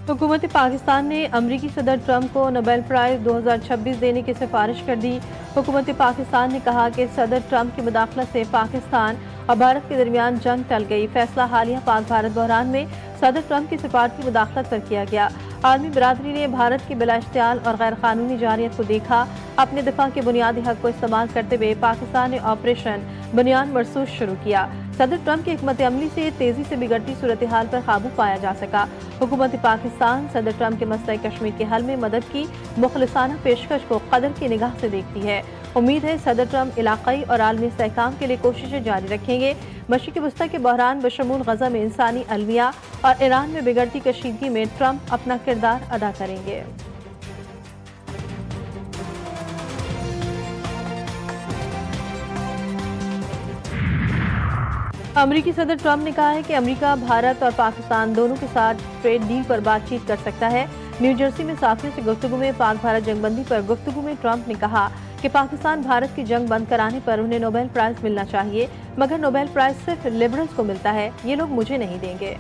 हुकूमत पाकिस्तान ने अमरीकी सदर ट्रंप को नोबेल प्राइज़ 2026 देने की सिफारिश कर दी। हुकूमत पाकिस्तान ने कहा कि सदर ट्रंप की मुदाखलत से पाकिस्तान और भारत के दरमियान जंग टल गई। फैसला हालिया पाक भारत बहरान में सदर ट्रंप की सिफारती मुदाखलत पर किया गया। आलमी बरादरी ने भारत की बिलाइश्तियाल और गैर कानूनी जारियत को देखा। अपने दिफा के बुनियादी हक को इस्तेमाल करते हुए पाकिस्तान ने ऑपरेशन बुनियाद मरसूस शुरू किया। सदर ट्रंप की हिकमत अमली से तेजी से बिगड़ती सूरत हाल पर काबू पाया जा सका। हुकूमत पाकिस्तान सदर ट्रंप के मसला कश्मीर के हल में मदद की मुखलिसाना पेशकश को कदर की निगाह से देखती है। उम्मीद है सदर ट्रंप इलाकाई और आलमी इस्तेहकाम के लिए कोशिशें जारी रखेंगे। मशरिक़ी वस्ता के बहरान बशमूल गज़ा में इंसानी अलमिया और ईरान में बिगड़ती कशीदगी में ट्रंप अपना किरदार अदा करेंगे। अमरीकी सदर ट्रंप ने कहा है कि अमेरिका, भारत और पाकिस्तान दोनों के साथ ट्रेड डील पर बातचीत कर सकता है। न्यू जर्सी में साथियों से गुफ्तगू में पाक भारत जंगबंदी पर गुफ्तगू में ट्रंप ने कहा कि पाकिस्तान भारत की जंग बंद कराने पर उन्हें नोबेल प्राइज मिलना चाहिए, मगर नोबेल प्राइज सिर्फ लिबरल्स को मिलता है, ये लोग मुझे नहीं देंगे।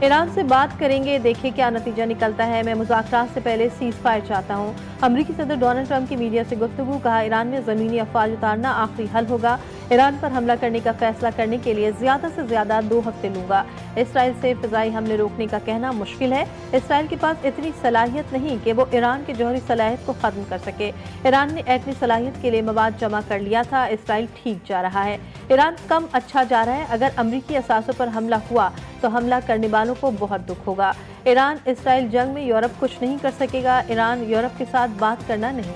ईरान से बात करेंगे, देखें क्या नतीजा निकलता है। मैं मुज़ाकरात से पहले सीज़ फायर चाहता हूँ। अमरीकी सदर डोनाल्ड ट्रंप की मीडिया से गुफ्तगू, कहा ईरान में ज़मीनी अफवाज उतारना आखिरी हल होगा। ईरान पर हमला करने का फैसला करने के लिए ज़्यादा से ज़्यादा 2 हफ्ते लूँगा। इसराइल से फ़िज़ाई हमले रोकने का कहना मुश्किल है। इसराइल के पास इतनी सलाहियत नहीं कि वो ईरान की जौहरी सलाहियत को ख़त्म कर सके। ईरान ने एटमी सलाहियत के लिए मवाद जमा कर लिया था। इसराइल ठीक जा रहा है, ईरान कम अच्छा जा रहा है। अगर अमरीकी असासों पर हमला हुआ तो हमला करने वालों को बहुत दुख होगा। ईरान इसराइल जंग में यूरोप कुछ नहीं कर सकेगा। ईरान यूरोप के साथ बात करना नहीं।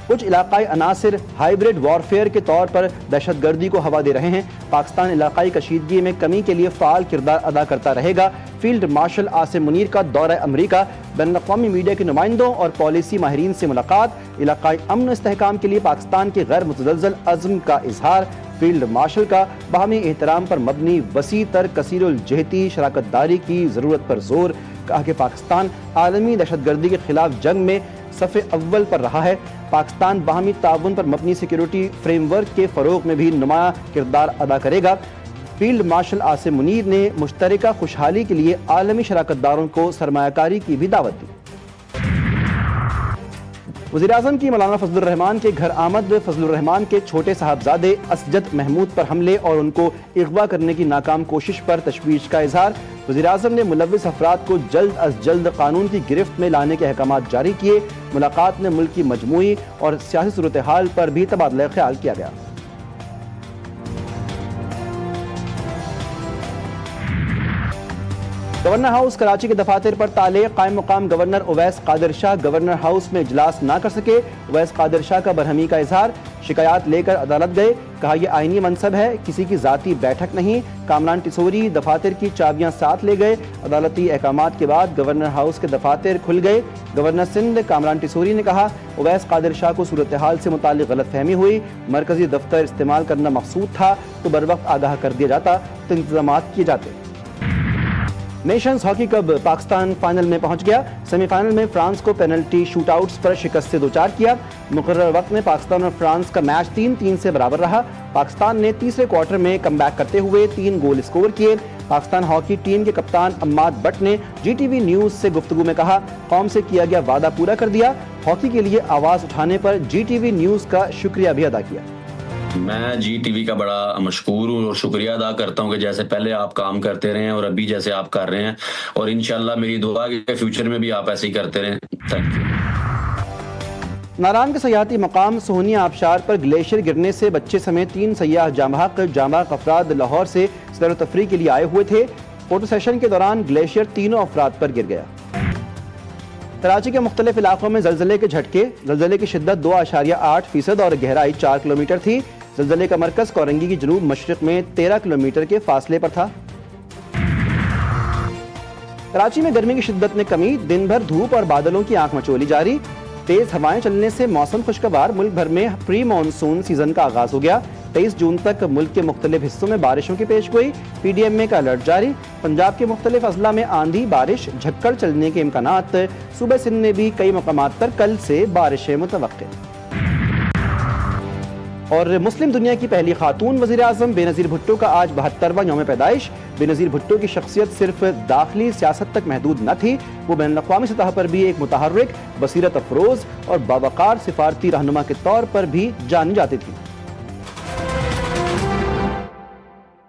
कुछ इलाकाई अनासिर हाइब्रिड वॉरफेयर के तौर पर दहशतगर्दी को हवा दे रहे हैं। पाकिस्तान इलाकाई कशीदगी में कमी के लिए फ़ाल किरदार अदा करता रहेगा। फील्ड मार्शल आसिम मुनीर का दौरा अमरीका, बैनुल-अक़वामी मीडिया के नुमाइंदों और पॉलिसी माहिरीन से मुलाकात, इलाकाई अमन और इस्तेहकाम के लिए पाकिस्तान के गैर मुतज़लज़ल अज़्म का इजहार। फील्ड मार्शल का बाहमी एहतराम पर मबनी वसी तर कसीरुल जहती शराकत दारी की ज़रूरत पर जोर, कहा कि पाकिस्तान आलमी दहशतगर्दी के खिलाफ जंग में सफ़े अव्वल पर रहा है। पाकिस्तान बाहमी ताउन पर मबनी सिक्योरिटी फ्रेमवर्क के फ़रोग़ में भी नुमाया किरदार अदा करेगा। फील्ड मार्शल आसिम मुनीर ने मुश्तरका खुशहाली के लिए आलमी शराकतदारों को सरमायाकारी की भी दावत दी। वज़ीर-ए-आज़म की मौलाना फजलुर रहमान के घर आमद, फजलुर रहमान के छोटे साहबजादे असजद महमूद पर हमले और उनको अगवा करने की नाकाम कोशिश पर तशवीश का इजहार। वज़ीर-ए-आज़म ने मुलव्विस अफराद को जल्द अज जल्द कानून की गिरफ्त में लाने के अहकामात जारी किए। मुलाकात में मुल्क की मजमूई और सियासी सूरत हाल पर भी तबादला ख्याल किया गया। गवर्नर हाउस कराची के दफातर पर ताले, कायम मुकाम governor Owais Qadir Shah governor house में इजलास ना कर सके। उवैस कादिर शाह का बरहमी का इजहार, शिकायत लेकर अदालत गए, कहा यह आईनी मनसब है, किसी की जाती बैठक नहीं। कामरान टिसोरी दफातर की चाबियां साथ ले गए। अदालती अहकामात के बाद गवर्नर हाउस के दफातर खुल गए। गवर्नर सिंध कामरान टिसोरी ने कहा उवैस कादिर शाह को सूरत हाल से मुतालिक गलत फहमी हुई, मरकजी दफ्तर इस्तेमाल करना मकसूद था तो बर वक्त आगाह कर दिया जाता तो इंतजाम किए जाते। Nations hockey cup Pakistan final में पहुंच गया। सेमीफाइनल में फ्रांस को पेनल्टी शूटआउट्स पर शिकस्त से दोचार किया। मुकर्रर वक्त में पाकिस्तान और फ्रांस का मैच 3-3 से बराबर रहा। पाकिस्तान ने तीसरे क्वार्टर में कमबैक करते हुए 3 गोल स्कोर किए। पाकिस्तान हॉकी टीम के कप्तान अम्माद बट ने GTV न्यूज़ से गुफ्तगू में कहा कौम से किया गया वादा पूरा कर दिया। हॉकी के लिए आवाज़ उठाने पर GTV न्यूज़ का शुक्रिया भी अदा किया। मैं GTV का बड़ा मशकूर हूँ और शुक्रिया अदा करता हूँ कि जैसे पहले आप काम करते रहे हैं और अभी जैसे आप कर रहे हैं, और इंशाल्लाह मेरी दुआ के फ्यूचर में भी आप ऐसे ही करते रहें। Thank you. नारान के सयाहती मकाम सोहनिया आबशार पर ग्लेशियर गिरने से बच्चे समेत 3 सयाह जामहक अफराद लाहौर से सैर तफरीह के लिए आए हुए थे। फोटो सेशन के दौरान ग्लेशियर तीनों अफराद पर गिर गया। कराची के मुख्तलिफ इलाकों में जलजले के झटके, जलजले की शिद्दत 2.8% और गहराई 4 किलोमीटर थी। जलजले का मरकज कोरंगी की जनूब मशरिक में 13 किलोमीटर के फासले पर था। कराची में गर्मी की शिद्दत में कमी, दिन भर धूप और बादलों की आंख मचोली जारी। तेज हवाएं चलने से मौसम खुशगवार, मुल्क भर में प्री मानसून सीजन का आगाज हो गया। 23 जून तक मुल्क के मुख्तलिफ हिस्सों में बारिशों की पेशगोई, PDMA का अलर्ट जारी। पंजाब के मुख्तलिफ अजला में आंधी बारिश झक्कड़ चलने के इम्कानात। सूबे सिंध में भी कई मकामात पर कल से बारिशें मुतवक्के। और मुस्लिम दुनिया की पहली खातून वज़ीर आज़म बेनज़ीर भुट्टो का आज 72वां यौम पैदाइश। बेनज़ीर भुट्टो की शख्सियत सिर्फ दाखिली सियासत तक महदूद न थी, वो बैनुल-अक़वामी सतह पर भी एक मुतहर्रिक, बसीरत अफरोज़ और बावक़ार सिफारती रहनुमा के तौर पर भी जानी जाती थी।